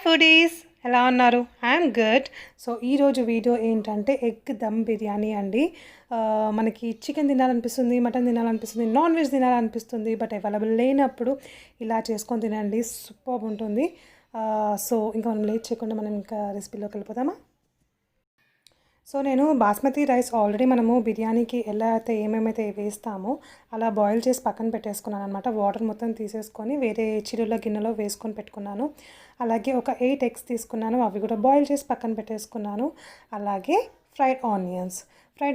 Foodies ఎలా ఉన్నారు? I'm good. So ఈరోజు వీడియో ఏంటంటే ఎగ్ దమ్ బిర్యానీ అండి. మనకి చికెన్ తినాలనిపిస్తుంది, మటన్ తినాలనిపిస్తుంది, నాన్ వెజ్ తినాలనిపిస్తుంది. బట్ అవైలబుల్ లేనప్పుడు ఇలా చేసుకొని తినండి, సూపర్బ్ ఉంటుంది. సో ఇంకా మనం లేట్ చేయకుండా మనం ఇంకా రెసిపీలోకి వెళ్ళిపోదామా? సో నేను బాస్మతి రైస్ ఆల్రెడీ మనము బిర్యానీకి ఎలా అయితే ఏమేమైతే వేస్తామో అలా బాయిల్ చేసి పక్కన పెట్టేసుకున్నాను అనమాట. వాటర్ మొత్తం తీసేసుకొని వేరే చిరుల గిన్నెలో వేసుకొని పెట్టుకున్నాను. అలాగే ఒక 8 ఎగ్స్ తీసుకున్నాను, అవి కూడా బాయిల్ చేసి పక్కన పెట్టేసుకున్నాను. అలాగే ఫ్రైడ్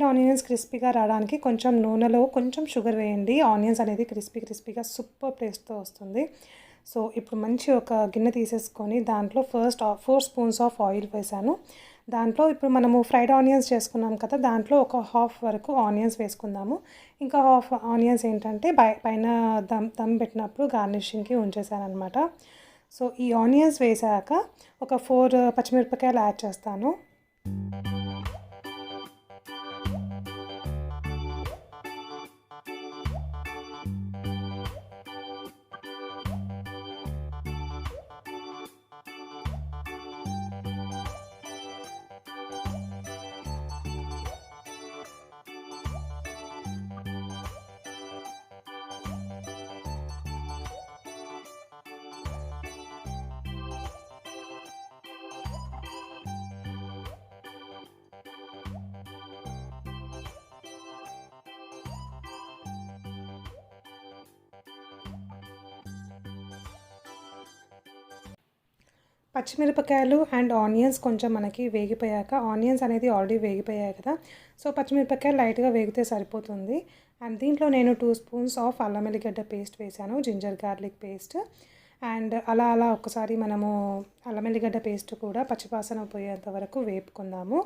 ఆనియన్స్ క్రిస్పీగా రావడానికి కొంచెం నూనెలో కొంచెం షుగర్ వేయండి. ఆనియన్స్ అనేది క్రిస్పీగా సూపర్ టేస్ట్తో వస్తుంది. సో ఇప్పుడు మంచి ఒక గిన్నె తీసేసుకొని దాంట్లో ఫస్ట్ 4 స్పూన్స్ ఆఫ్ ఆయిల్ వేసాను. దాంట్లో ఇప్పుడు మనము ఫ్రైడ్ ఆనియన్స్ చేసుకున్నాం కదా, దాంట్లో ఒక హాఫ్ వరకు ఆనియన్స్ వేసుకుందాము. ఇంకా హాఫ్ ఆనియన్స్ ఏంటంటే పైన దమ్ పెట్టినప్పుడు గార్నిషింగ్కి ఉంచేసాను అనమాట. సో ఈ ఆనియన్స్ వేసాక ఒక 4 పచ్చిమిరపకాయలు యాడ్ చేస్తాను. పచ్చిమిరపకాయలు అండ్ ఆనియన్స్ కొంచెం మనకి వేగిపోయాక, ఆనియన్స్ అనేది ఆల్రెడీ వేగిపోయాయి కదా, సో పచ్చిమిరపకాయలు లైట్గా వేగితే సరిపోతుంది. అండ్ దీంట్లో నేను 2 స్పూన్స్ ఆఫ్ అల్లం వెల్లిగడ్డ పేస్ట్ వేసాను, జింజర్ గార్లిక్ పేస్ట్. అండ్ అలా ఒకసారి మనము అల్లం వెల్లిగడ్డ పేస్ట్ కూడా పచ్చివాసన పోయేంత వరకు వేపుకుందాము.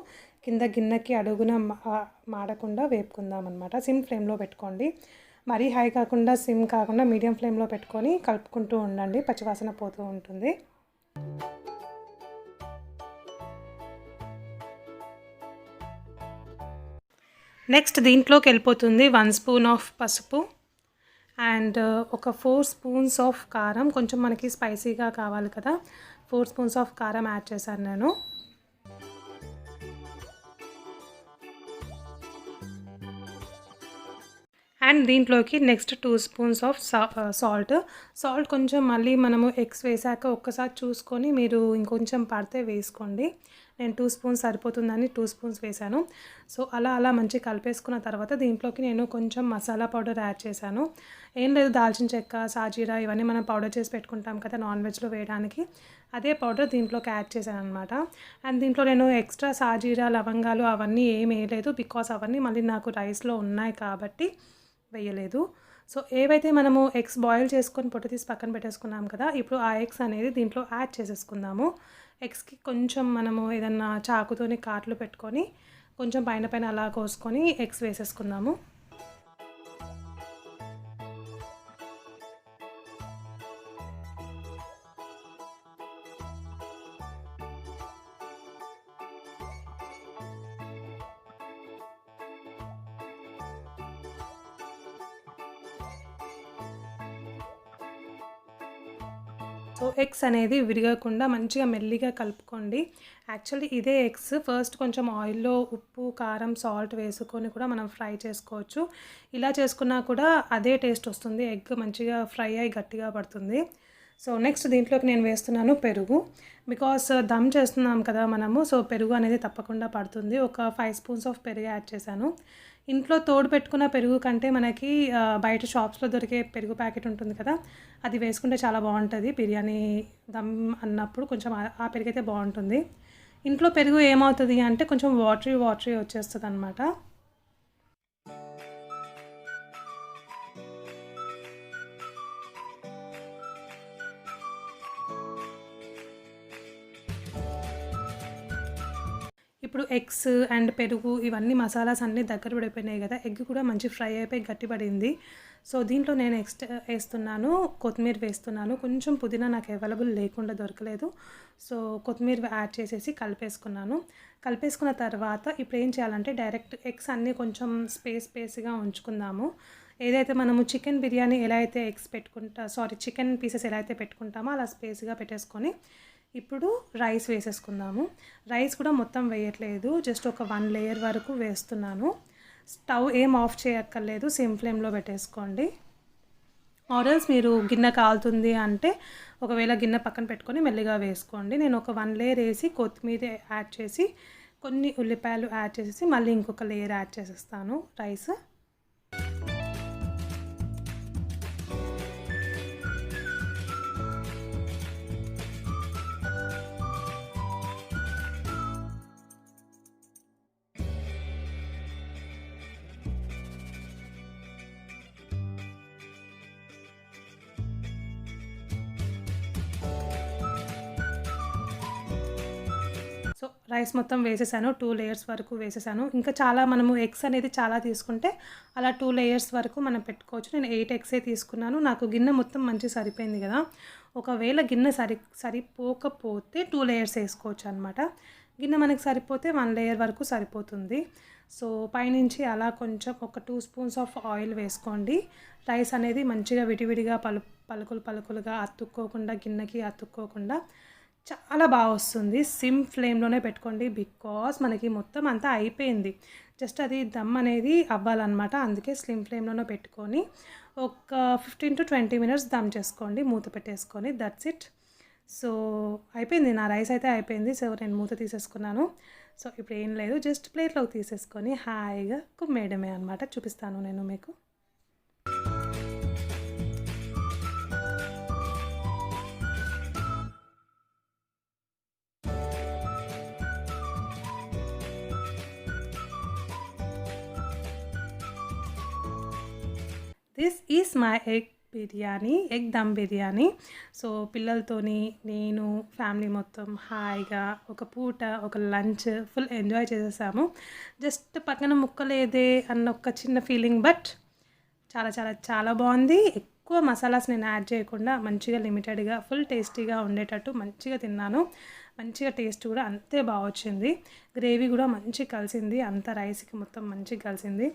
కింద గిన్నెకి అడుగున మాడకుండా వేపుకుందాం అనమాట. సిమ్ ఫ్లేమ్లో పెట్టుకోండి, మరీ హై కాకుండా సిమ్ కాకుండా మీడియం ఫ్లేమ్లో పెట్టుకొని కలుపుకుంటూ ఉండండి, పచ్చివాసన పోతూ ఉంటుంది. నెక్స్ట్ దీంట్లోకి వెళ్ళిపోతుంది 1 స్పూన్ ఆఫ్ పసుపు అండ్ ఒక 4 స్పూన్స్ ఆఫ్ కారం. కొంచెం మనకి స్పైసీగా కావాలి కదా, 4 స్పూన్స్ ఆఫ్ కారం యాడ్ చేశాను నేను. అండ్ దీంట్లోకి నెక్స్ట్ 2 స్పూన్స్ ఆఫ్ సాల్ట్ కొంచెం మళ్ళీ మనము ఎగ్స్ వేసాక ఒక్కసారి చూసుకొని మీరు ఇంకొంచెం పడితే వేసుకోండి. నేను 2 స్పూన్స్ సరిపోతుందని 2 స్పూన్స్ వేసాను. సో అలా మంచిగా కలిపేసుకున్న తర్వాత దీంట్లోకి నేను కొంచెం మసాలా పౌడర్ యాడ్ చేశాను. ఏం లేదు, దాల్చిన చెక్క, సాజీరా ఇవన్నీ మనం పౌడర్ చేసి పెట్టుకుంటాం కదా నాన్ వెజ్లో వేయడానికి, అదే పౌడర్ దీంట్లోకి యాడ్ చేశాను అనమాట. అండ్ దీంట్లో నేను ఎక్స్ట్రా సాజీరా, లవంగాలు అవన్నీ ఏం వేయలేదు, బికాస్ అవన్నీ మళ్ళీ నాకు రైస్లో ఉన్నాయి కాబట్టి వేయలేదు. సో ఏవైతే మనము ఎగ్స్ బాయిల్ చేసుకొని పొట్టు తీసి పక్కన పెట్టేసుకున్నాం కదా, ఇప్పుడు ఆ ఎగ్స్ అనేది దీంట్లో యాడ్ చేసేసుకుందాము. ఎగ్స్కి కొంచెం మనము ఏదన్నా చాకుతోని కాట్లు పెట్టుకొని కొంచెం పైన అలా కోసుకొని ఎగ్స్ వేసేసుకుందాము. సో ఎగ్స్ అనేది విరగకుండా మంచిగా మెల్లిగా కలుపుకోండి. యాక్చువల్లీ ఇదే ఎగ్స్ ఫస్ట్ కొంచెం ఆయిల్లో ఉప్పు, కారం, సాల్ట్ వేసుకొని కూడా మనం ఫ్రై చేసుకోవచ్చు. ఇలా చేసుకున్నా కూడా అదే టేస్ట్ వస్తుంది, ఎగ్ మంచిగా ఫ్రై అయ్యి గట్టిగా పడుతుంది. సో నెక్స్ట్ దీంట్లోకి నేను వేస్తున్నాను పెరుగు, బికాస్ దమ్ చేస్తున్నాం కదా మనము, సో పెరుగు అనేది తప్పకుండా పడుతుంది. ఒక 5 స్పూన్స్ ఆఫ్ పెరుగు యాడ్ చేశాను. ఇంట్లో తోడు పెట్టుకున్న పెరుగు కంటే మనకి బయట షాప్స్లో దొరికే పెరుగు ప్యాకెట్ ఉంటుంది కదా, అది వేసుకుంటే చాలా బాగుంటుంది. బిర్యానీ దమ్ అన్నప్పుడు కొంచెం ఆ పెరుగు అయితే బాగుంటుంది. ఇంట్లో పెరుగు ఏమవుతుంది అంటే కొంచెం వాటరీ వచ్చేస్తుంది అనమాట. ఇప్పుడు ఎగ్స్ అండ్ పెరుగు ఇవన్నీ మసాలాస్ అన్నీ దగ్గర పడిపోయినాయి కదా, ఎగ్ కూడా మంచి ఫ్రై అయిపోయి గట్టిపడింది. సో దీంట్లో నేను నెక్స్ట్ వేస్తున్నాను కొత్తిమీర వేస్తున్నాను. కొంచెం పుదీనా నాకు అవైలబుల్ లేకుండా దొరకలేదు, సో కొత్తిమీర యాడ్ చేసేసి కలిపేసుకున్న తర్వాత ఇప్పుడు ఏం చేయాలంటే డైరెక్ట్ ఎగ్స్ అన్నీ కొంచెం స్పేస్గా ఉంచుకుందాము. ఏదైతే మనము చికెన్ బిర్యానీ ఎలా అయితే చికెన్ పీసెస్ ఎలా అయితే పెట్టుకుంటామో అలా స్పేస్గా పెట్టేసుకొని ఇప్పుడు రైస్ వేసేసుకుందాము. రైస్ కూడా మొత్తం వేయట్లేదు, జస్ట్ ఒక 1 లేయర్ వరకు వేస్తున్నాను. స్టవ్ ఏం ఆఫ్ చేయక్కర్లేదు, సిమ్ ఫ్లేమ్లో పెట్టేసుకోండి. ఆర్ఎల్స్ మీరు గిన్నె కాలుతుంది అంటే ఒకవేళ గిన్నె పక్కన పెట్టుకొని మెల్లిగా వేసుకోండి. నేను ఒక 1 లేయర్ వేసి కొత్తిమీర యాడ్ చేసి కొన్ని ఉల్లిపాయలు యాడ్ చేసేసి మళ్ళీ ఇంకొక లేయర్ యాడ్ చేసేస్తాను రైస్. సో రైస్ మొత్తం వేసేసాను, 2 లేయర్స్ వరకు వేసేసాను. ఇంకా చాలా మనము ఎగ్స్ అనేది చాలా తీసుకుంటే అలా 2 లేయర్స్ వరకు మనం పెట్టుకోవచ్చు. నేను 8 ఎగ్సే తీసుకున్నాను. నాకు గిన్నె మొత్తం మంచి సరిపోయింది కదా. ఒకవేళ గిన్నె సరిపోకపోతే 2 లేయర్స్ వేసుకోవచ్చు అనమాట. గిన్నె మనకి సరిపోతే 1 లేయర్ వరకు సరిపోతుంది. సో పైనుంచి అలా కొంచెం ఒక 2 స్పూన్స్ ఆఫ్ ఆయిల్ వేసుకోండి. రైస్ అనేది మంచిగా విడివిడిగా పలుకులుగా అతుక్కోకుండా, గిన్నెకి అతుక్కోకుండా చాలా బాగా వస్తుంది. సిమ్ ఫ్లేమ్లోనే పెట్టుకోండి, బికాస్ మనకి మొత్తం అంతా అయిపోయింది. జస్ట్ అది దమ్ అనేది అవ్వాలన్నమాట. అందుకే స్లిమ్ ఫ్లేమ్లోనే పెట్టుకొని ఒక 15 to 20 మినిట్స్ దమ్ చేసుకోండి మూత పెట్టేసుకొని. That's it. సో అయిపోయింది, నా రైస్ అయితే అయిపోయింది. సో నేను మూత తీసేసుకున్నాను. సో ఇప్పుడు ఏం లేదు, జస్ట్ ప్లేట్లోకి తీసేసుకొని హాయిగా కుమ్మేయడమే అనమాట. చూపిస్తాను నేను మీకు. This is my egg biryani, egg dum biryani. So పిల్లలతోని నేను ఫ్యామిలీ మొత్తం హాయిగా ఒక పూట ఒక లంచ్ ఫుల్ ఎంజాయ్ చేసేసాము. జస్ట్ పక్కన ముక్కలేదే అన్న ఒక చిన్న ఫీలింగ్, బట్ చాలా చాలా చాలా బాగుంది. ఎక్కువ మసాలాస్ నేను యాడ్ చేయకుండా మంచిగా లిమిటెడ్గా ఫుల్ టేస్టీగా ఉండేటట్టు మంచిగా తిన్నాను. మంచిగా టేస్ట్ కూడా అంతే బాగా వచ్చింది. గ్రేవీ కూడా మంచిగా కలిసింది, అంత రైస్కి మొత్తం మంచిగా కలిసింది.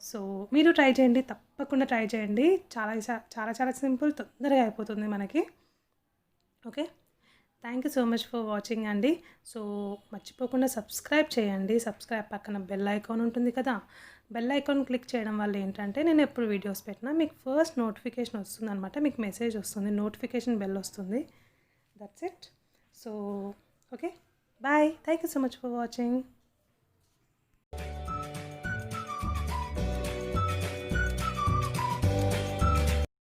సో మీరు ట్రై చేయండి, తప్పకుండా ట్రై చేయండి. చాలా చాలా చాలా సింపుల్, తొందరగా అయిపోతుంది మనకి. Okay, thank you so much for watching అండి. సో మర్చిపోకుండా సబ్స్క్రైబ్ చేయండి. సబ్స్క్రైబ్ పక్కన బెల్ ఐకాన్ ఉంటుంది కదా, బెల్ ఐకాన్ క్లిక్ చేయడం వల్ల ఏంటంటే నేను ఎప్పుడు వీడియోస్ పెట్టినా మీకు ఫస్ట్ నోటిఫికేషన్ వస్తుంది అనమాట. మీకు మెసేజ్ వస్తుంది, నోటిఫికేషన్ బెల్ వస్తుంది. That's it. So okay, bye. Thank you so much for watching.